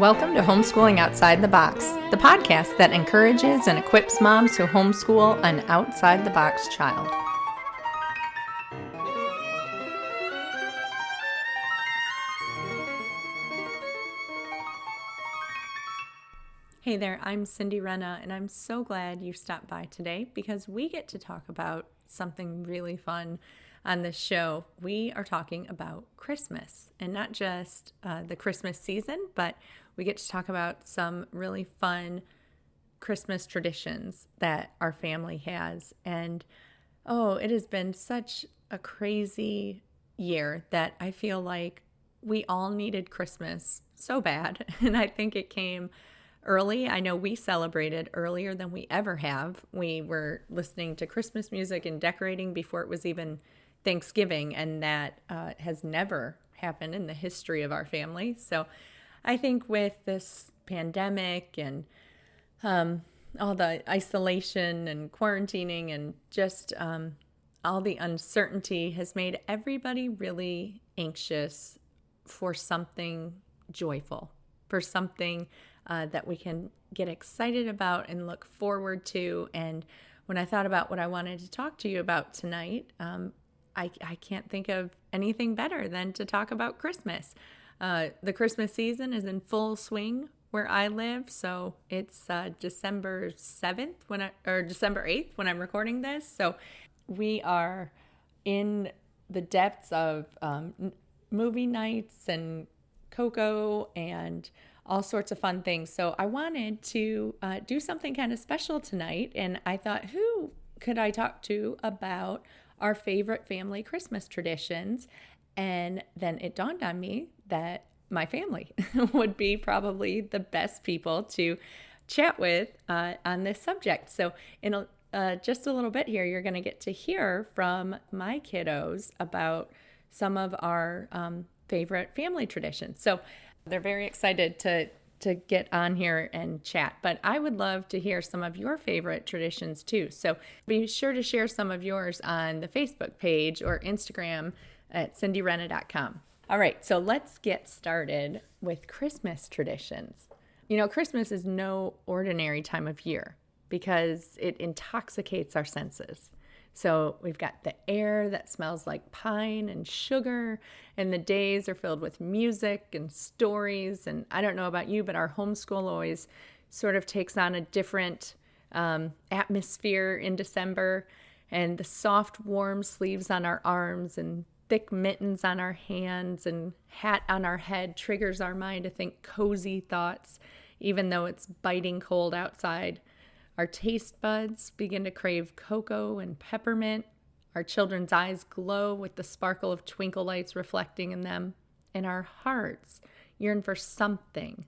Welcome to Homeschooling Outside the Box, the podcast that encourages and equips moms to homeschool an outside-the-box child. Hey there, I'm Cindy Renna, and I'm so glad you stopped by today because we get to talk about something really fun on this show. We are talking about Christmas, and not just the Christmas season, but we get to talk about some really fun Christmas traditions that our family has. And it has been such a crazy year that I feel like we all needed Christmas so bad. And I think it came early. I know we celebrated earlier than we ever have. We were listening to Christmas music and decorating before it was even Thanksgiving, and that has never happened in the history of our family. So I think with this pandemic and all the isolation and quarantining and just all the uncertainty has made everybody really anxious for something joyful, for something that we can get excited about and look forward to. And when I thought about what I wanted to talk to you about tonight, I can't think of anything better than to talk about Christmas. The Christmas season is in full swing where I live, so it's December 7th or December 8th when I'm recording this. So we are in the depths of movie nights and cocoa and all sorts of fun things. So I wanted to do something kind of special tonight, and I thought, who could I talk to about our favorite family Christmas traditions? And then it dawned on me that my family would be probably the best people to chat with on this subject. So in just a little bit here, you're going to get to hear from my kiddos about some of our favorite family traditions. So they're very excited to get on here and chat, but I would love to hear some of your favorite traditions too. So be sure to share some of yours on the Facebook page or Instagram at cindyrenna.com. All right, so let's get started with Christmas traditions. You know, Christmas is no ordinary time of year because it intoxicates our senses. So we've got the air that smells like pine and sugar, and the days are filled with music and stories. And I don't know about you, but our homeschool always sort of takes on a different atmosphere in December. And the soft, warm sleeves on our arms and thick mittens on our hands and hat on our head triggers our mind to think cozy thoughts, even though it's biting cold outside. Our taste buds begin to crave cocoa and peppermint. Our children's eyes glow with the sparkle of twinkle lights reflecting in them. And our hearts yearn for something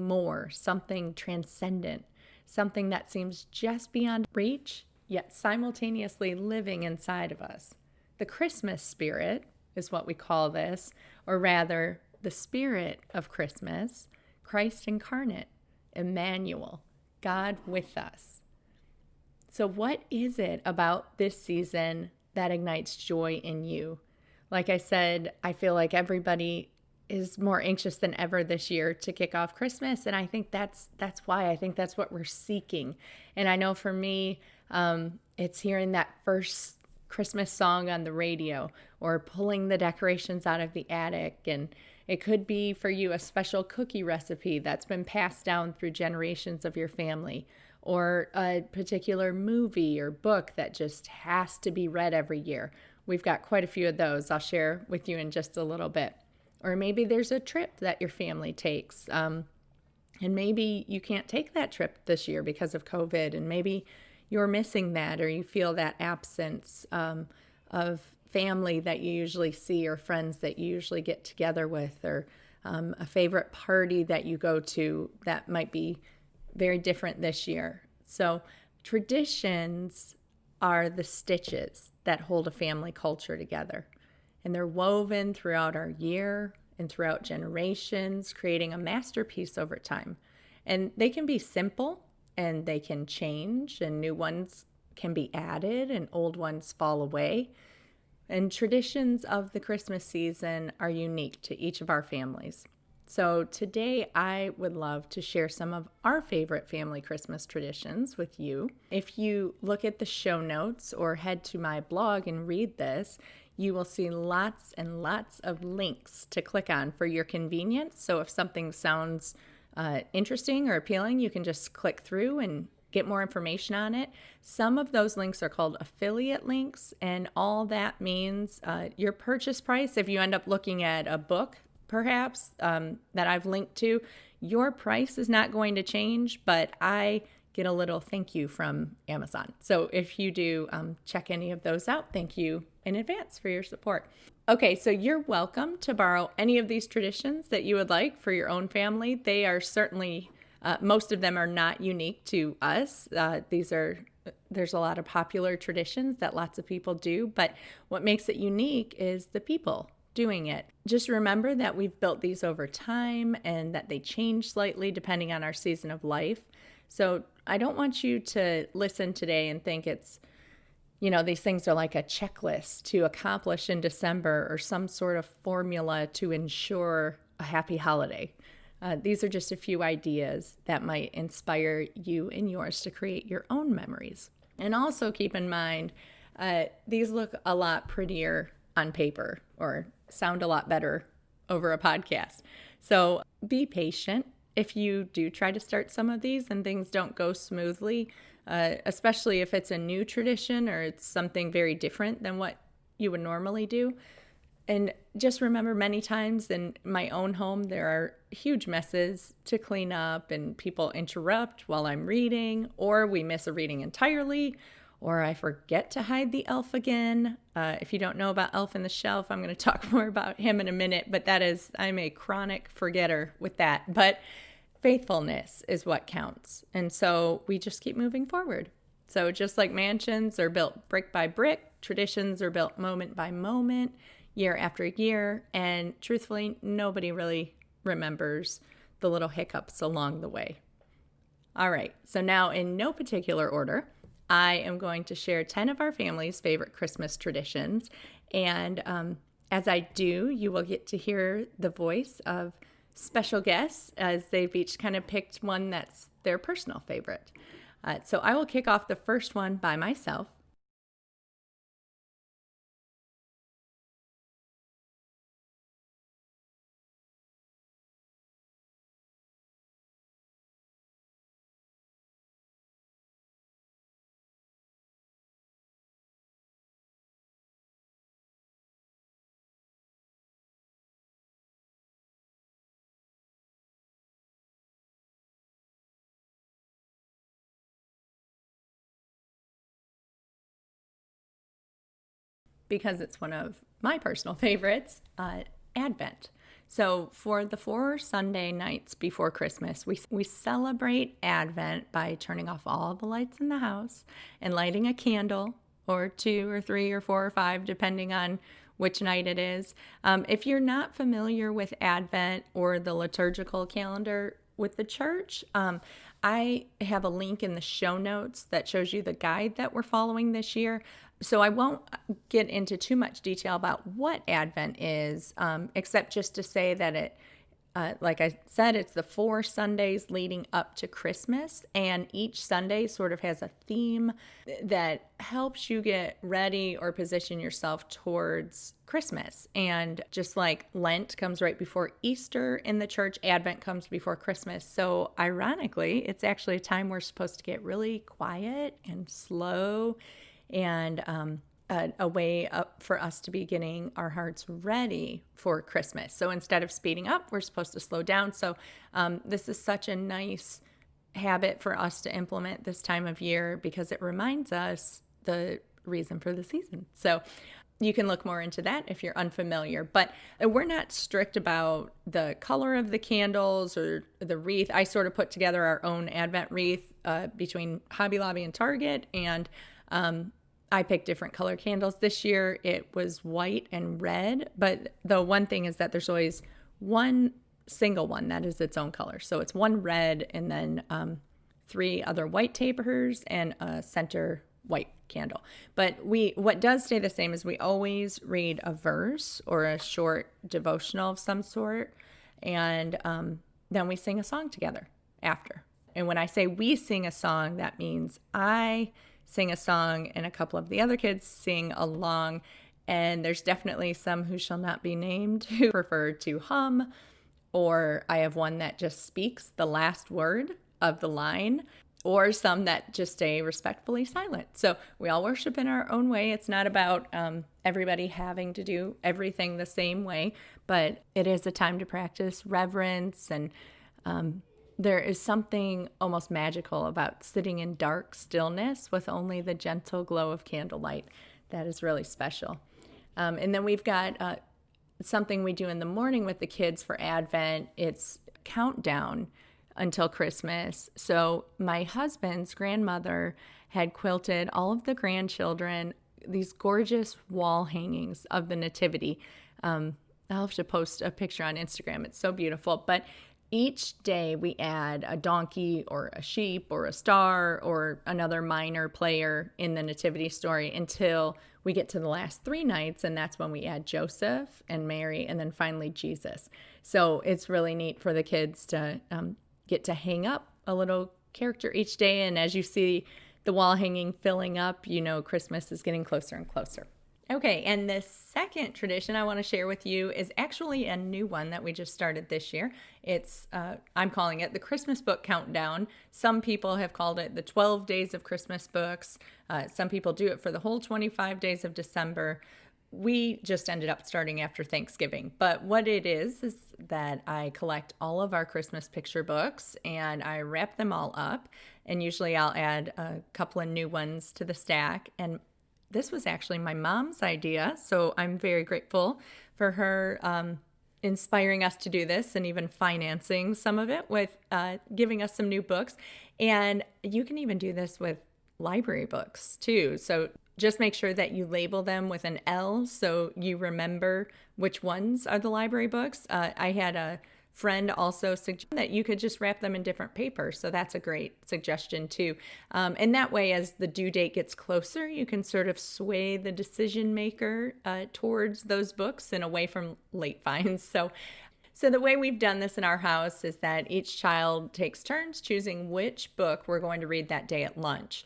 more, something transcendent, something that seems just beyond reach, yet simultaneously living inside of us. The Christmas spirit is what we call this, or rather, the spirit of Christmas, Christ incarnate, Immanuel, God with us. So what is it about this season that ignites joy in you? Like I said, I feel like everybody is more anxious than ever this year to kick off Christmas, and I think that's why. I think that's what we're seeking. And I know for me, it's hearing that first Christmas song on the radio or pulling the decorations out of the attic. And it could be for you a special cookie recipe that's been passed down through generations of your family, or a particular movie or book that just has to be read every year. We've got quite a few of those I'll share with you in just a little bit. Or maybe there's a trip that your family takes, and maybe you can't take that trip this year because of COVID, and maybe you're missing that, or you feel that absence of family that you usually see, or friends that you usually get together with, or a favorite party that you go to that might be very different this year. So traditions are the stitches that hold a family culture together, and they're woven throughout our year and throughout generations, creating a masterpiece over time. And they can be simple, and they can change, and new ones can be added, and old ones fall away. And traditions of the Christmas season are unique to each of our families. So today I would love to share some of our favorite family Christmas traditions with you. If you look at the show notes or head to my blog and read this, you will see lots and lots of links to click on for your convenience. So if something sounds interesting or appealing, you can just click through and get more information on it. Some of those links are called affiliate links, and all that means your purchase price, if you end up looking at a book perhaps that I've linked to, your price is not going to change, but I get a little thank you from Amazon. So if you do check any of those out, thank you in advance for your support. Okay, so you're welcome to borrow any of these traditions that you would like for your own family. They are certainly, most of them are not unique to us. There's a lot of popular traditions that lots of people do, but what makes it unique is the people doing it. Just remember that we've built these over time and that they change slightly depending on our season of life. So I don't want you to listen today and think it's, these things are like a checklist to accomplish in December or some sort of formula to ensure a happy holiday. These are just a few ideas that might inspire you and yours to create your own memories. And also keep in mind, these look a lot prettier on paper or sound a lot better over a podcast. So be patient if you do try to start some of these and things don't go smoothly, especially if it's a new tradition or it's something very different than what you would normally do. And just remember, many times in my own home, there are huge messes to clean up and people interrupt while I'm reading, or we miss a reading entirely, or I forget to hide the elf again. If you don't know about Elf on the Shelf, I'm going to talk more about him in a minute, but I'm a chronic forgetter with that. But faithfulness is what counts. And so we just keep moving forward. So just like mansions are built brick by brick, traditions are built moment by moment, year after year, and truthfully, nobody really remembers the little hiccups along the way. All right, so now in no particular order, I am going to share 10 of our family's favorite Christmas traditions, and as I do, you will get to hear the voice of special guests as they've each kind of picked one that's their personal favorite. So I will kick off the first one by myself. Because it's one of my personal favorites, Advent. So for the 4 Sunday nights before Christmas, we celebrate Advent by turning off all the lights in the house and lighting a candle, or 2 or 3 or 4 or 5, depending on which night it is. If you're not familiar with Advent or the liturgical calendar with the church, I have a link in the show notes that shows you the guide that we're following this year. So I won't get into too much detail about what Advent is, except just to say that it, like I said, it's the 4 Sundays leading up to Christmas, and each Sunday sort of has a theme that helps you get ready or position yourself towards Christmas. And just like Lent comes right before Easter in the church, Advent comes before Christmas. So ironically, it's actually a time we're supposed to get really quiet and slow, and a way up for us to be getting our hearts ready for Christmas. So instead of speeding up, we're supposed to slow down. So this is such a nice habit for us to implement this time of year because it reminds us the reason for the season. So you can look more into that if you're unfamiliar, but we're not strict about the color of the candles or the wreath. I sort of put together our own Advent wreath between Hobby Lobby and Target, and I picked different color candles. This year it was white and red, but the one thing is that there's always one single one that is its own color. So it's one red and then 3 other white tapers and a center white candle. But what does stay the same is we always read a verse or a short devotional of some sort. And then we sing a song together after. And when I say we sing a song, that means I sing a song and a couple of the other kids sing along. And there's definitely some who shall not be named who prefer to hum, or I have one that just speaks the last word of the line, or some that just stay respectfully silent. So we all worship in our own way. It's not about everybody having to do everything the same way, but it is a time to practice reverence. And there is something almost magical about sitting in dark stillness with only the gentle glow of candlelight. That is really special. And then we've got something we do in the morning with the kids for Advent. It's countdown until Christmas. So my husband's grandmother had quilted all of the grandchildren these gorgeous wall hangings of the nativity. I'll have to post a picture on Instagram. It's so beautiful. But each day we add a donkey or a sheep or a star or another minor player in the nativity story until we get to the last 3 nights, and that's when we add Joseph and Mary and then finally Jesus. So it's really neat for the kids to get to hang up a little character each day, and as you see the wall hanging filling up, you know Christmas is getting closer and closer. Okay, and the second tradition I want to share with you is actually a new one that we just started this year. It's, I'm calling it the Christmas Book Countdown. Some people have called it the 12 Days of Christmas Books. Some people do it for the whole 25 days of December. We just ended up starting after Thanksgiving. But what it is that I collect all of our Christmas picture books and I wrap them all up. And usually I'll add a couple of new ones to the stack. And this was actually my mom's idea, so I'm very grateful for her inspiring us to do this and even financing some of it with giving us some new books. And you can even do this with library books too. So just make sure that you label them with an L so you remember which ones are the library books. I had a friend also suggest that you could just wrap them in different paper. So that's a great suggestion too. And that way, as the due date gets closer, you can sort of sway the decision maker towards those books and away from late finds. So the way we've done this in our house is that each child takes turns choosing which book we're going to read that day at lunch.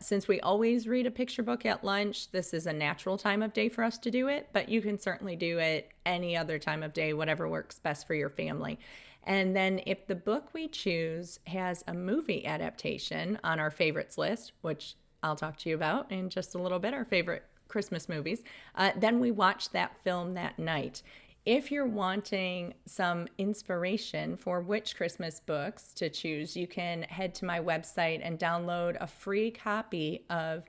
Since we always read a picture book at lunch, this is a natural time of day for us to do it, but you can certainly do it any other time of day, whatever works best for your family. And then if the book we choose has a movie adaptation on our favorites list, which I'll talk to you about in just a little bit, our favorite Christmas movies, then we watch that film that night. If you're wanting some inspiration for which Christmas books to choose, you can head to my website and download a free copy of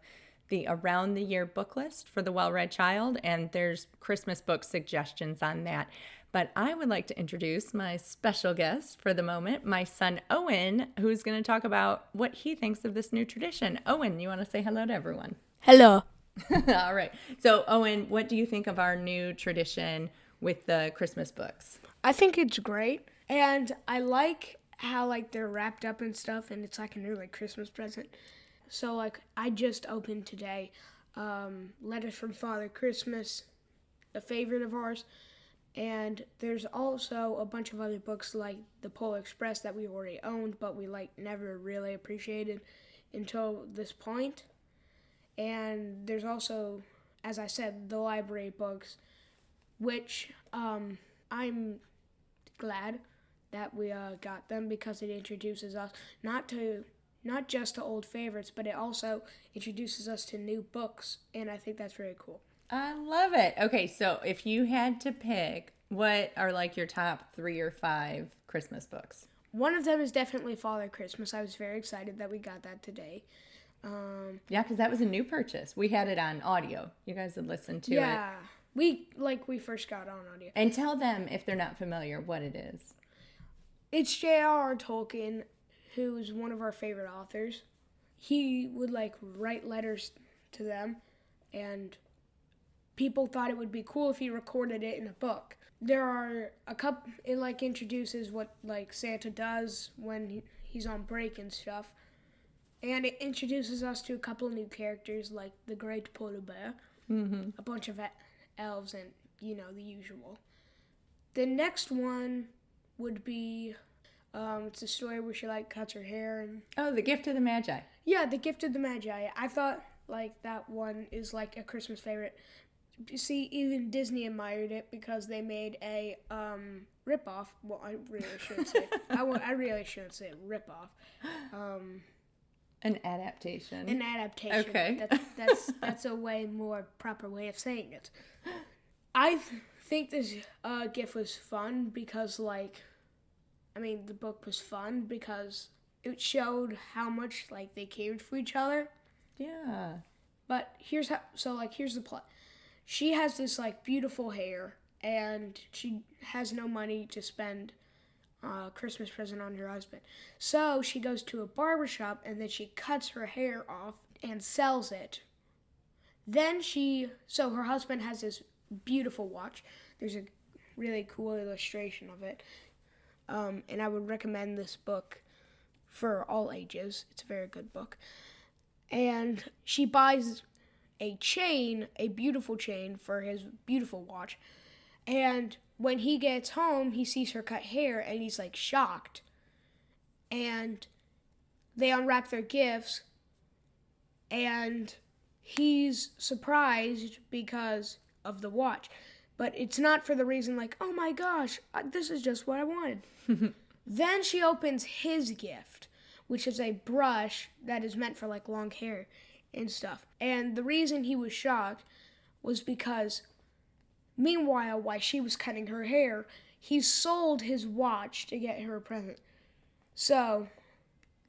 the Around the Year book list for the well-read child, and there's Christmas book suggestions on that. But I would like to introduce my special guest for the moment, my son Owen, who's going to talk about what he thinks of this new tradition. Owen, you want to say hello to everyone? Hello. All right. So, Owen, what do you think of our new tradition with the Christmas books? I think it's great, and I like how they're wrapped up and stuff, and it's like a new Christmas present. So I just opened today Letters from Father Christmas, a favorite of ours, and there's also a bunch of other books like the Polar Express that we already owned, but we never really appreciated until this point. And there's also, as I said, the library books, which I'm glad that we got them because it introduces us not just to old favorites, but it also introduces us to new books, and I think that's very cool. I love it. Okay, so if you had to pick, what are your top 3 or 5 Christmas books? One of them is definitely Father Christmas. I was very excited that we got that today. Yeah, because that was a new purchase. We had it on audio. You guys had listened to it. Yeah. We first got on audio. And tell them, if they're not familiar, what it is. It's J.R.R. Tolkien, who's one of our favorite authors. He would write letters to them, and people thought it would be cool if he recorded it in a book. There are a couple, it introduces what Santa does when he's on break and stuff. And it introduces us to a couple new characters like the Great Polar Bear, a bunch of elves, and the usual. The next one would be, it's a story where she like cuts her hair and. Oh, The Gift of the Magi. Yeah, The Gift of the Magi. I thought like that one is like a Christmas favorite. You see, even Disney admired it because they made a ripoff. Well, I really shouldn't say. I really shouldn't say ripoff. An adaptation. An adaptation. Okay. That's a way more proper way of saying it. I think this gift was fun because, like, I mean, the book was fun because it showed how much like they cared for each other. Yeah. But here's the plot. She has this like beautiful hair, and she has no money to spend Christmas present on her husband. So she goes to a barbershop, and then she cuts her hair off and sells it. Then so her husband has this beautiful watch. There's a really cool illustration of it. And I would recommend this book for all ages. It's a very good book. And she buys a beautiful chain for his beautiful watch. And when he gets home, he sees her cut hair and he's like shocked. And they unwrap their gifts and he's surprised because of the watch. But it's not for the reason like, oh my gosh, this is just what I wanted. Then she opens his gift, which is a brush that is meant for like long hair and stuff. And the reason he was shocked was because meanwhile, while she was cutting her hair, he sold his watch to get her a present. So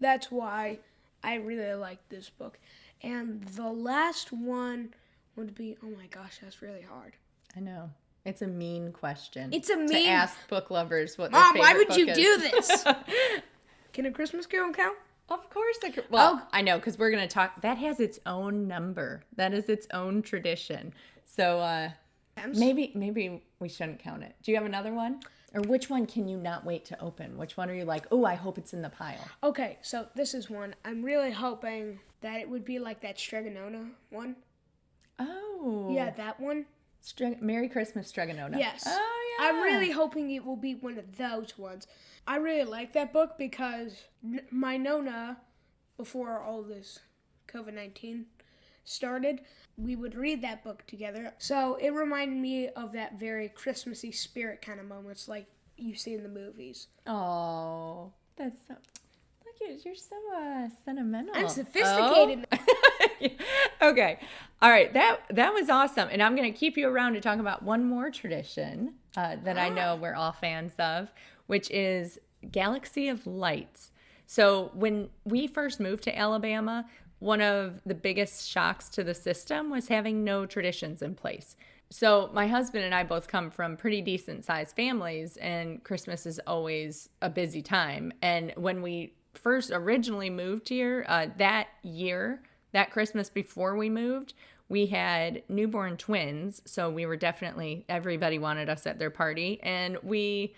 that's why I really like this book. And the last one would be, oh my gosh, that's really hard. I know. It's a mean question. It's a mean... to ask book lovers what Mom, their favorite why would you book do is. this? Can A Christmas Carol count? Of course it could. Well, I know, because we're going to talk. That has its own number. That is its own tradition. So maybe we shouldn't count it. Do you have another one? Or which one can you not wait to open? Which one are you like, oh, I hope it's in the pile? Okay, so this is one. I'm really hoping that it would be like that Stregonona one. Oh. Yeah, that one. Merry Christmas, Stregonona. Yes. Oh, yeah. I'm really hoping it will be one of those ones. I really like that book because my Nona, before all this COVID-19 started, we would read that book together. So it reminded me of that very Christmassy spirit kind of moments like you see in the movies. Oh, that's so... Look, you're so sentimental. I'm sophisticated. Oh? Okay. All right. That was awesome. And I'm going to keep you around to talk about one more tradition that I know we're all fans of, which is Galaxy of Lights. So when we first moved to Alabama, one of the biggest shocks to the system was having no traditions in place. So my husband and I both come from pretty decent sized families, and Christmas is always a busy time. And when we first originally moved here, that Christmas before we moved, we had newborn twins. So we were definitely, everybody wanted us at their party. And we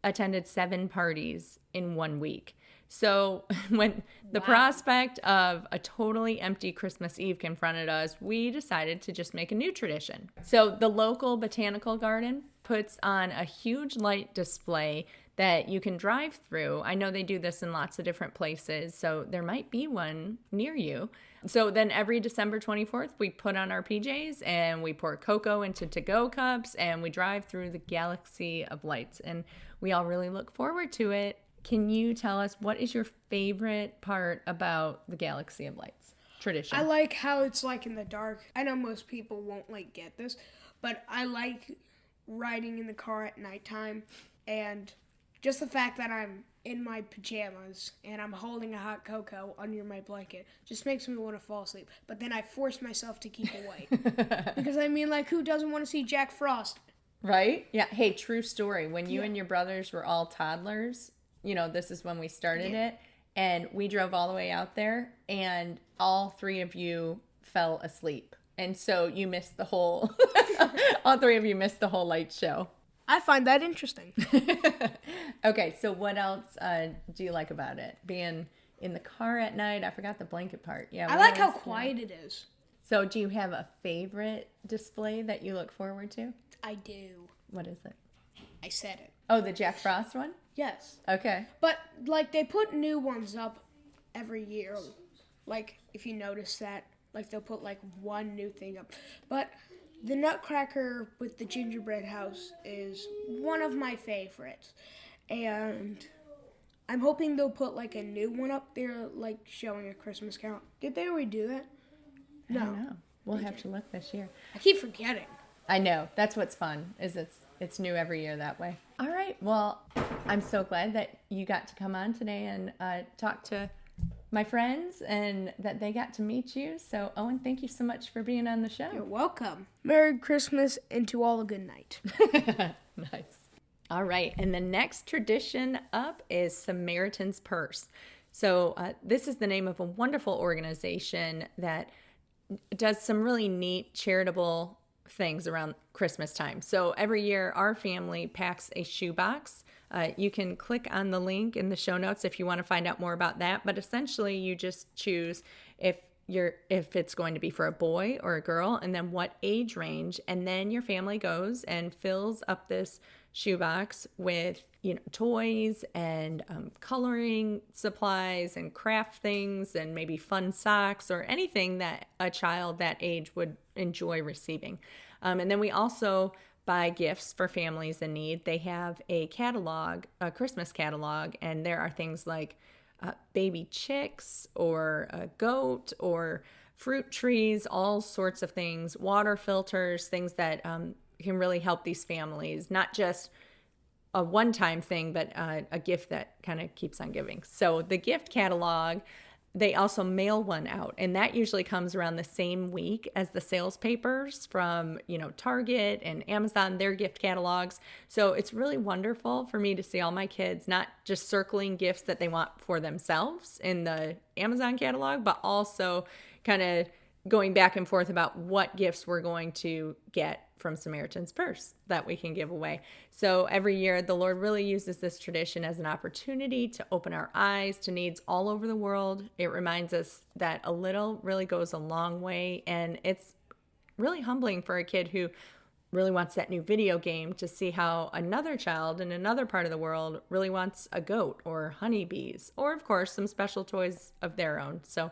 attended 7 parties in 1 week. So when the prospect of a totally empty Christmas Eve confronted us, we decided to just make a new tradition. So the local botanical garden puts on a huge light display that you can drive through. I know they do this in lots of different places, so there might be one near you. So then every December 24th, we put on our PJs and we pour cocoa into to-go cups and we drive through the Galaxy of Lights. And we all really look forward to it. Can you tell us what is your favorite part about the Galaxy of Lights tradition? I like how it's like in the dark. I know most people won't like get this, but I like riding in the car at nighttime, and just the fact that I'm in my pajamas and I'm holding a hot cocoa under my blanket just makes me want to fall asleep. But then I force myself to keep awake. Because I mean, like, who doesn't want to see Jack Frost? Right? Yeah. Hey, true story. When you and your brothers were all toddlers, you know, this is when we started it, and we drove all the way out there, and all 3 of you fell asleep. And so you missed the whole, all 3 of you missed the whole light show. I find that interesting. Okay, so what else do you like about it? Being in the car at night? I forgot the blanket part. Yeah, I like how quiet it is. So do you have a favorite display that you look forward to? I do. What is it? I said it. Oh, the Jack Frost one? Yes. Okay. But, like, they put new ones up every year. Like, if you notice that, like, they'll put, like, one new thing up. But the Nutcracker with the gingerbread house is one of my favorites. And I'm hoping they'll put, like, a new one up there, like, showing A Christmas Carol. Did they already do that? No. I don't know. We'll have to look this year. I keep forgetting. I know. That's what's fun, is it's new every year that way. All right. Well, I'm so glad that you got to come on today and talk to my friends and that they got to meet you. So, Owen, thank you so much for being on the show. You're welcome. Merry Christmas and to all a good night. Nice. All right. And the next tradition up is Samaritan's Purse. So this is the name of a wonderful organization that does some really neat charitable things around Christmas time. So every year our family packs a shoebox. You can click on the link in the show notes if you want to find out more about that. But essentially you just choose if it's going to be for a boy or a girl and then what age range. And then your family goes and fills up this shoebox with toys and coloring supplies and craft things and maybe fun socks or anything that a child that age would enjoy receiving. And then we also buy gifts for families in need. They have a catalog, a Christmas catalog, and there are things like baby chicks or a goat or fruit trees, all sorts of things, water filters, things that can really help these families, not just a one-time thing, but a gift that kind of keeps on giving. So the gift catalog, they also mail one out, and that usually comes around the same week as the sales papers from, Target and Amazon, their gift catalogs. So it's really wonderful for me to see all my kids not just circling gifts that they want for themselves in the Amazon catalog, but also kind of going back and forth about what gifts we're going to get from Samaritan's Purse that we can give away. So every year, the Lord really uses this tradition as an opportunity to open our eyes to needs all over the world. It reminds us that a little really goes a long way, and it's really humbling for a kid who really wants that new video game to see how another child in another part of the world really wants a goat or honeybees, or of course, some special toys of their own. So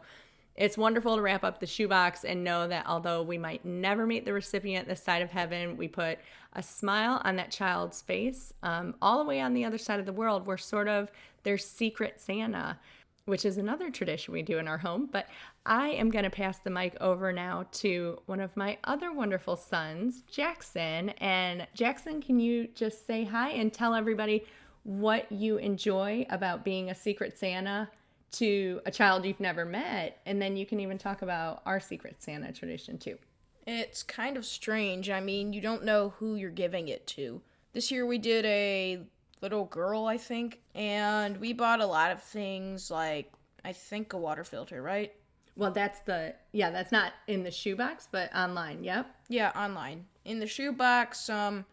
it's wonderful to wrap up the shoebox and know that although we might never meet the recipient this side of heaven, we put a smile on that child's face. All the way on the other side of the world, we're sort of their secret Santa, which is another tradition we do in our home. But I am going to pass the mic over now to one of my other wonderful sons, Jackson. And Jackson, can you just say hi and tell everybody what you enjoy about being a secret Santa to a child you've never met, and then you can even talk about our Secret Santa tradition too. It's kind of strange. I mean, you don't know who you're giving it to. This year we did a little girl, I think, and we bought a lot of things like, I think, a water filter, right? Well, that's not in the shoebox, but online, yep. Yeah, online. In the shoebox, I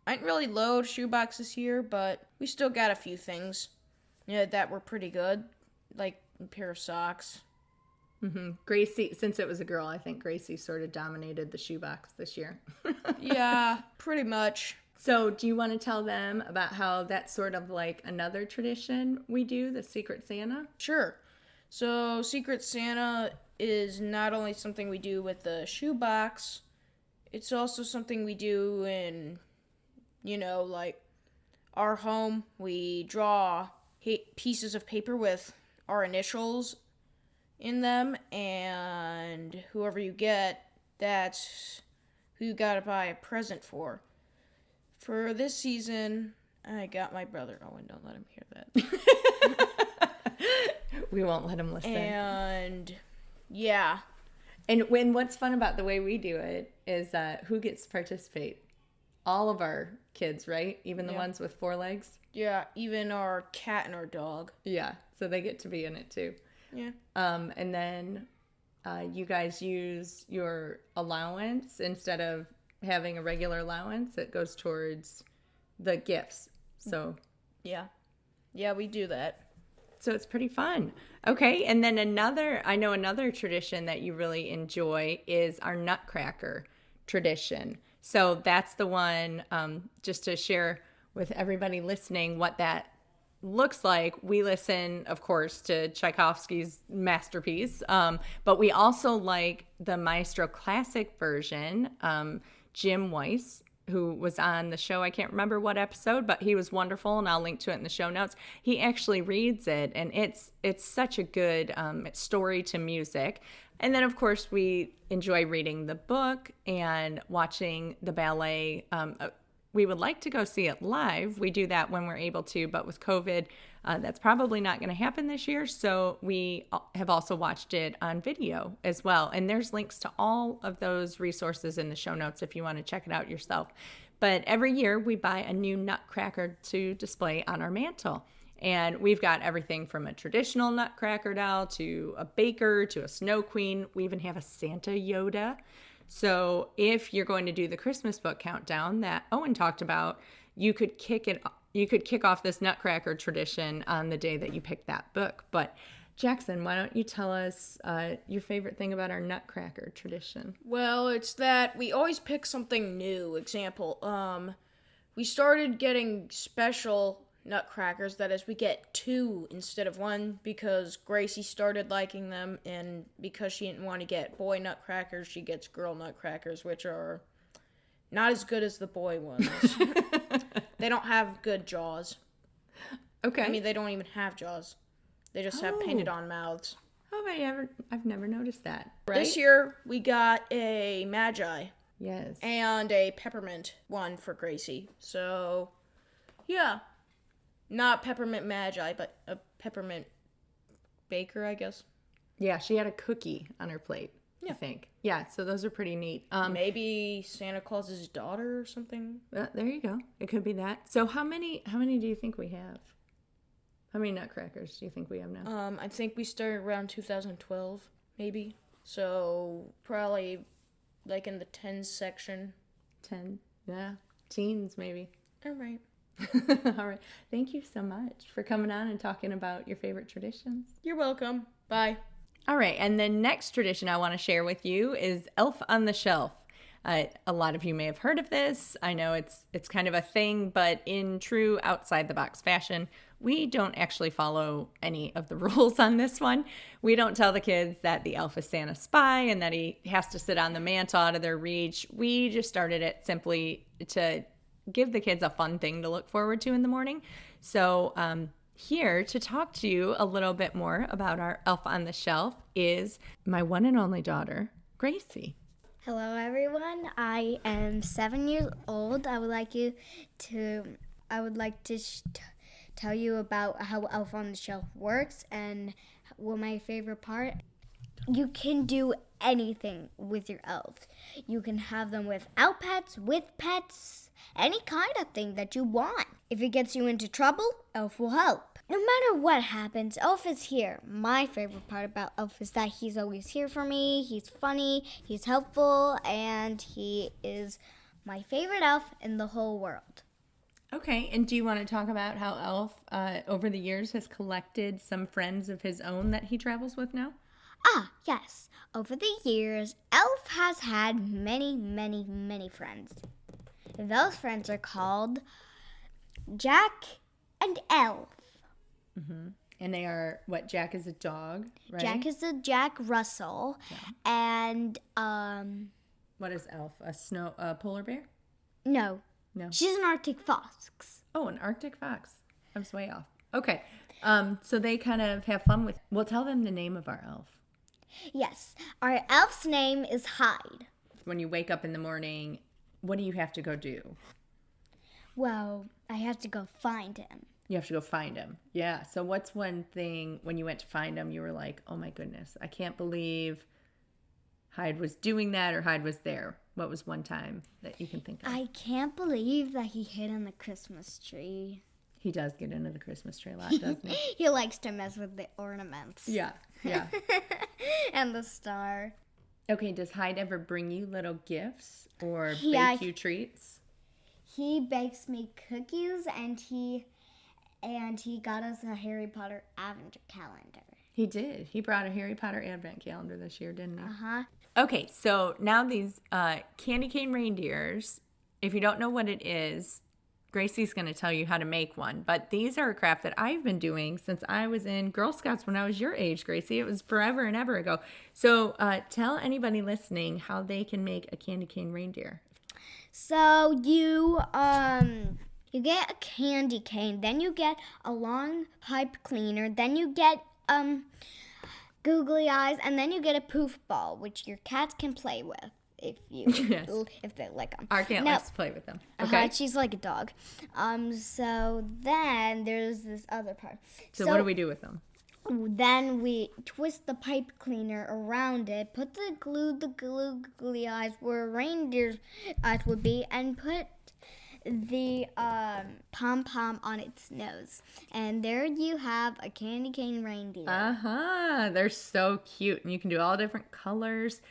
didn't really load shoebox this year, but we still got a few things that were pretty good. Like a pair of socks. Mm-hmm. Gracie, since it was a girl, I think Gracie sort of dominated the shoebox this year. Yeah, pretty much. So do you want to tell them about how that's sort of like another tradition we do, the Secret Santa? Sure. So Secret Santa is not only something we do with the shoebox, it's also something we do in, like our home. We draw pieces of paper with our initials in them, and whoever you get, that's who you gotta buy a present for. For this season, I got my brother Owen. Don't let him hear that. We won't let him listen. And yeah. And what's fun about the way we do it is who gets to participate? All of our kids, right? Even the ones with 4 legs? Yeah, even our cat and our dog. Yeah, so they get to be in it too. Yeah. And then you guys use your allowance instead of having a regular allowance. It goes towards the gifts. So yeah, we do that. So it's pretty fun. Okay, and then another tradition that you really enjoy is our Nutcracker tradition. So that's the one, just to share with everybody listening what that looks like we listen, of course, to Tchaikovsky's masterpiece, but we also like the Maestro Classic version. Jim Weiss, who was on the show, I can't remember what episode, but he was wonderful, and I'll link to it in the show notes. He actually reads it, and it's such a good story to music. And then, of course, we enjoy reading the book and watching the ballet. We would like to go see it live. We do that when we're able to, but with COVID, that's probably not going to happen this year. So we have also watched it on video as well. And there's links to all of those resources in the show notes if you want to check it out yourself. But every year we buy a new nutcracker to display on our mantle. And we've got everything from a traditional nutcracker doll to a baker to a snow queen. We even have a Santa Yoda. So if you're going to do the Christmas book countdown that Owen talked about, you could kick off this nutcracker tradition on the day that you pick that book. But Jackson, why don't you tell us your favorite thing about our nutcracker tradition? Well, it's that we always pick something new. Example, we started getting special nutcrackers. That is, we get 2 instead of 1 because Gracie started liking them, and because she didn't want to get boy nutcrackers, she gets girl nutcrackers, which are not as good as the boy ones. They don't have good jaws. Okay. I mean, they don't even have jaws. They just have painted on mouths. Oh, I've never noticed that. Right? This year, we got a Magi. Yes. And a peppermint one for Gracie. So, yeah. Not peppermint Magi, but a peppermint baker, I guess. Yeah, she had a cookie on her plate, I think. Yeah, so those are pretty neat. Maybe Santa Claus's daughter or something. There you go. It could be that. So how many do you think we have? How many nutcrackers do you think we have now? I think we started around 2012, maybe. So probably like in the 10 section. 10? Yeah. Teens, maybe. All right. All right. Thank you so much for coming on and talking about your favorite traditions. You're welcome. Bye. All right. And the next tradition I want to share with you is Elf on the Shelf. A lot of you may have heard of this. I know it's kind of a thing, but in true outside the box fashion, we don't actually follow any of the rules on this one. We don't tell the kids that the elf is Santa's spy and that he has to sit on the mantle out of their reach. We just started it simply to give the kids a fun thing to look forward to in the morning. So here to talk to you a little bit more about our Elf on the Shelf is my one and only daughter, Gracie. Hello, everyone. I am 7 years old. I would like to tell you about how Elf on the Shelf works and what my favorite part. You can do anything with your elves. You can have them without pets, with pets, any kind of thing that you want. If it gets you into trouble, Elf will help. No matter what happens, Elf is here. My favorite part about Elf is that he's always here for me. He's funny, he's helpful, and he is my favorite elf in the whole world. Okay, and do you want to talk about how Elf, over the years, has collected some friends of his own that he travels with now? Yes. Over the years, Elf has had many, many, many friends. Those friends are called Jack and Elf. Mm-hmm. And they are, what, Jack is a dog, right? Jack is a Jack Russell. Yeah. And, what is Elf? A polar bear? No. No. She's an Arctic fox. Oh, an Arctic fox. I was way off. Okay. So they kind of have fun with, we'll tell them the name of our elf. Yes. Our elf's name is Hyde. When you wake up in the morning, what do you have to go do? Well, I have to go find him. You have to go find him. Yeah. So what's one thing when you went to find him, you were like, oh my goodness, I can't believe Hyde was doing that or Hyde was there. What was one time that you can think of? I can't believe that he hid in the Christmas tree. He does get into the Christmas tree a lot, doesn't he? He likes to mess with the ornaments. Yeah. And the star. Okay, does Hyde ever bring you little gifts or bake you treats? He bakes me cookies and he got us a Harry Potter Advent calendar. He did. He brought a Harry Potter Advent calendar this year, didn't he? Uh-huh. Okay, so now these candy cane reindeers, if you don't know what it is, Gracie's going to tell you how to make one. But these are a craft that I've been doing since I was in Girl Scouts when I was your age, Gracie. It was forever and ever ago. So tell anybody listening how they can make a candy cane reindeer. So you get a candy cane, then you get a long pipe cleaner, then you get googly eyes, and then you get a poof ball, which your cats can play with if they like them. Our cat likes to play with them. Okay. She's like a dog. So then there's this other part. So what do we do with them? Then we twist the pipe cleaner around it, put the googly eyes where reindeer's eyes would be, and put the pom-pom on its nose. And there you have a candy cane reindeer. They're so cute. And you can do all different colors.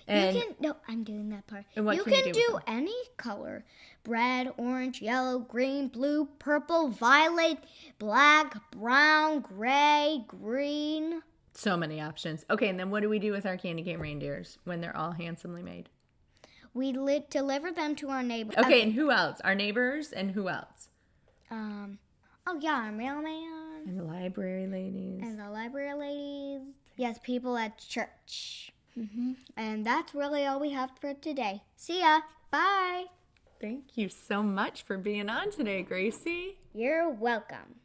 And I'm doing that part. And what you can can you do with do any color. Red, orange, yellow, green, blue, purple, violet, black, brown, gray, green. So many options. Okay, and then what do we do with our candy cane reindeers when they're all handsomely made? We deliver them to our neighbors. Okay, and who else? Our neighbors and who else? Our mailman. And the library ladies. And the library ladies. Yes, people at church. And that's really all we have for today. See ya. Bye. Thank you so much for being on today, Gracie. You're welcome.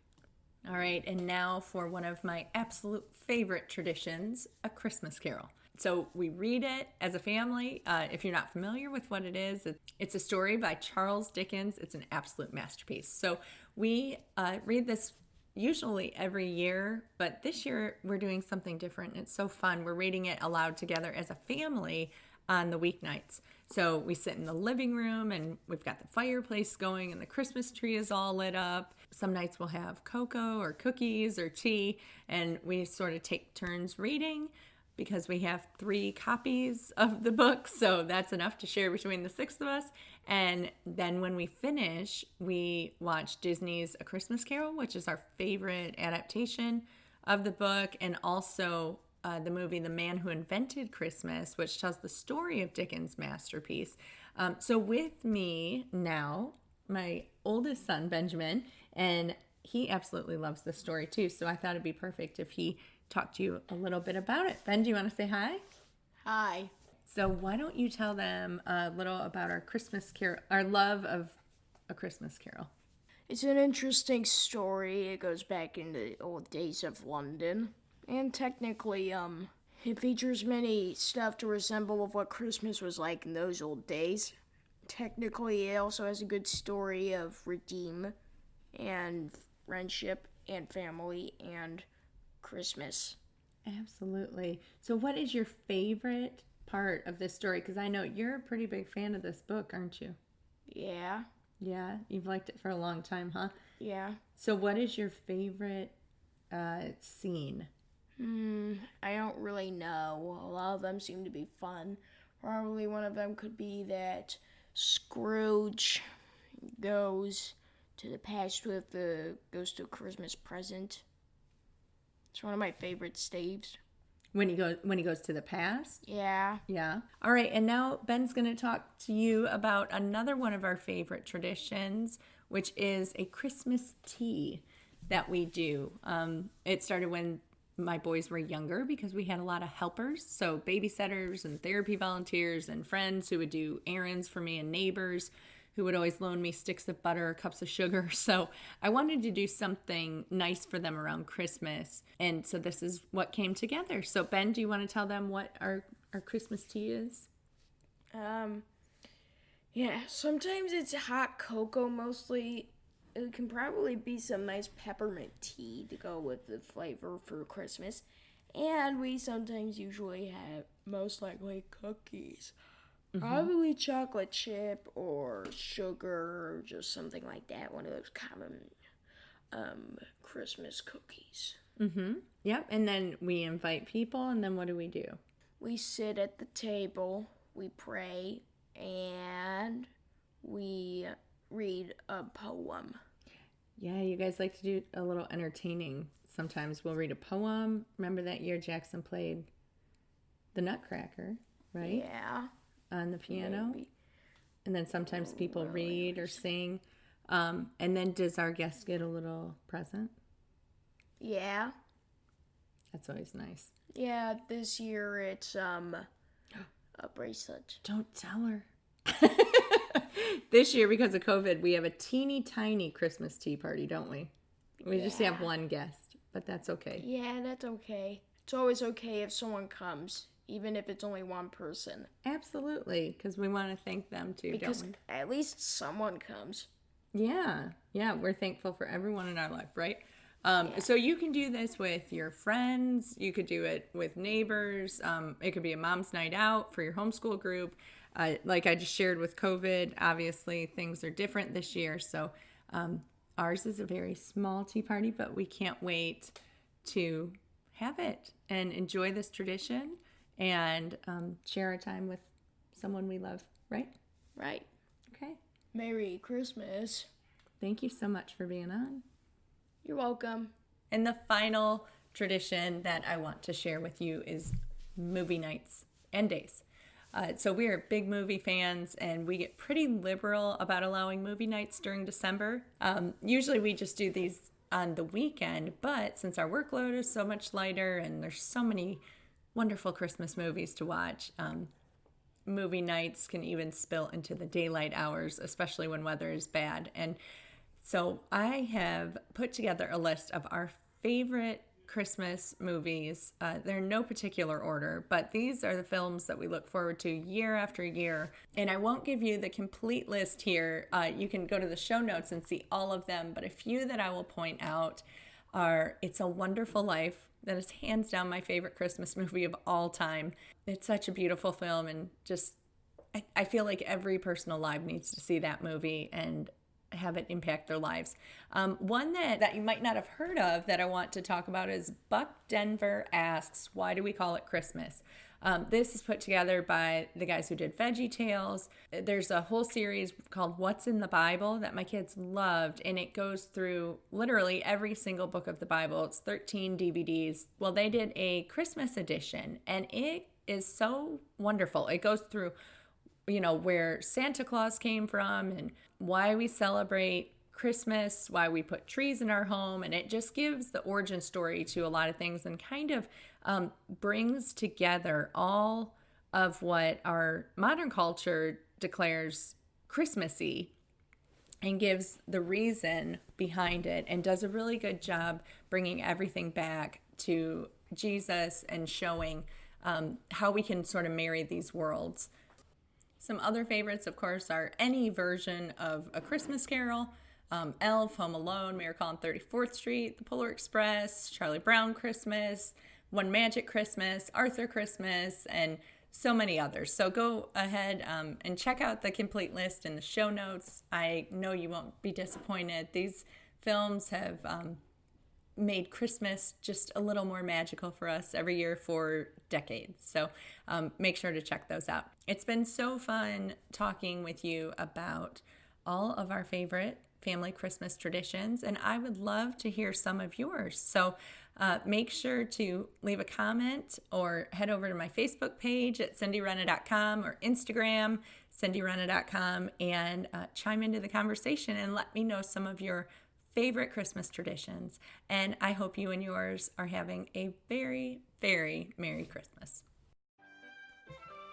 All right, and now for one of my absolute favorite traditions, A Christmas Carol. So we read it as a family. If you're not familiar with what it is, it's a story by Charles Dickens. It's an absolute masterpiece. So we read this usually every year, but this year we're doing something different. It's so fun. We're reading it aloud together as a family on the weeknights. So we sit in the living room and we've got the fireplace going and the Christmas tree is all lit up. Some nights we'll have cocoa or cookies or tea, and we sort of take turns reading because we have 3 copies of the book, so that's enough to share between the 6 of us. And then when we finish, we watch Disney's A Christmas Carol, which is our favorite adaptation of the book, and also the movie The Man Who Invented Christmas, which tells the story of Dickens' masterpiece. So with me now, my oldest son, Benjamin, and he absolutely loves this story too, so I thought it'd be perfect if he talked to you a little bit about it. Ben, do you want to say hi? Hi. So why don't you tell them a little about our Christmas Carol, our love of A Christmas Carol? It's an interesting story. It goes back in the old days of London. And technically, it features many stuff to resemble of what Christmas was like in those old days. Technically, it also has a good story of redeem and friendship and family and Christmas. Absolutely. So what is your favorite part of this story? Because I know you're a pretty big fan of this book, aren't you? Yeah. Yeah, you've liked it for a long time, huh? Yeah. So what is your favorite scene? I don't really know. A lot of them seem to be fun. Probably one of them could be that Scrooge goes to the past with the Ghost of Christmas Present. It's one of my favorite staves. When he goes to the past? Yeah. Yeah. All right, and now Ben's going to talk to you about another one of our favorite traditions, which is a Christmas tea that we do. It started when my boys were younger because we had a lot of helpers, so babysitters and therapy volunteers and friends who would do errands for me and neighbors who would always loan me sticks of butter or cups of sugar. So I wanted to do something nice for them around Christmas. And so this is what came together. So Ben, do you want to tell them what our Christmas tea is? Yeah, sometimes it's hot cocoa mostly. It can probably be some nice peppermint tea to go with the flavor for Christmas. And we sometimes usually have, most likely, cookies. Probably chocolate chip or sugar or just something like that. One of those common Christmas cookies. Yep, and then we invite people, and then what do we do? We sit at the table, we pray, and we read a poem. Yeah, you guys like to do a little entertaining. Sometimes we'll read a poem. Remember that year Jackson played the Nutcracker, right? Yeah. On the piano. Maybe. And then sometimes people read or sing. And then does our guest get a little present? Yeah. That's always nice. Yeah, this year it's a bracelet. Don't tell her. This year, because of COVID, we have a teeny tiny Christmas tea party, don't we? We just have one guest, but that's okay. Yeah, that's okay. It's always okay if someone comes, even if it's only one person. Absolutely, because we want to thank them too, Because don't at least someone comes. we? Yeah, we're thankful for everyone in our life, right? So you can do this with your friends. You could do it with neighbors. It could be a mom's night out for your homeschool group. Like I just shared with COVID, obviously things are different this year. So ours is a very small tea party, but we can't wait to have it and enjoy this tradition and share our time with someone we love, right? Right. Okay. Merry Christmas. Thank you so much for being on. You're welcome. And the final tradition that I want to share with you is movie nights and days. So we are big movie fans, and we get pretty liberal about allowing movie nights during December. Usually we just do these on the weekend, but since our workload is so much lighter and there's so many wonderful Christmas movies to watch, movie nights can even spill into the daylight hours, especially when weather is bad. And so I have put together a list of our favorite Christmas movies. They're in no particular order, but these are the films that we look forward to year after year. And I won't give you the complete list here. You can go to the show notes and see all of them, but a few that I will point out are It's a Wonderful Life. That is hands down my favorite Christmas movie of all time. It's such a beautiful film, and just I feel like every person alive needs to see that movie and have it impact their lives. One that you might not have heard of that I want to talk about is Buck Denver Asks, Why Do We Call It Christmas? This is put together by the guys who did VeggieTales. There's a whole series called What's in the Bible that my kids loved, and it goes through literally every single book of the Bible. It's 13 DVDs. Well, they did a Christmas edition, and it is so wonderful. It goes through where Santa Claus came from and why we celebrate Christmas, why we put trees in our home, and it just gives the origin story to a lot of things and kind of brings together all of what our modern culture declares Christmassy and gives the reason behind it, and does a really good job bringing everything back to Jesus and showing how we can sort of marry these worlds. Some other favorites, of course, are any version of A Christmas Carol, Elf, Home Alone, Miracle on 34th Street, The Polar Express, Charlie Brown Christmas, One Magic Christmas, Arthur Christmas, and so many others. So go ahead and check out the complete list in the show notes. I know you won't be disappointed. These films have made Christmas just a little more magical for us every year for decades. So make sure to check those out. It's been so fun talking with you about all of our favorite family Christmas traditions, and I would love to hear some of yours. So make sure to leave a comment or head over to my Facebook page at cindyrenna.com or Instagram, cindyrenna.com, and chime into the conversation and let me know some of your favorite Christmas traditions. And I hope you and yours are having a very, very Merry Christmas.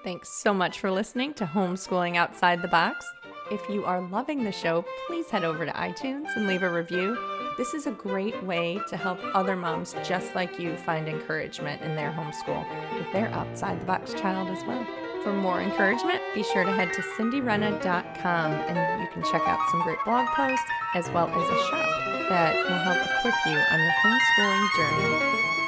Thanks so much for listening to Homeschooling Outside the Box. If you are loving the show, please head over to iTunes and leave a review. This is a great way to help other moms just like you find encouragement in their homeschool with their outside the box child as well. For more encouragement, be sure to head to cindyrenna.com, and you can check out some great blog posts as well as a shop that will help equip you on your homeschooling journey.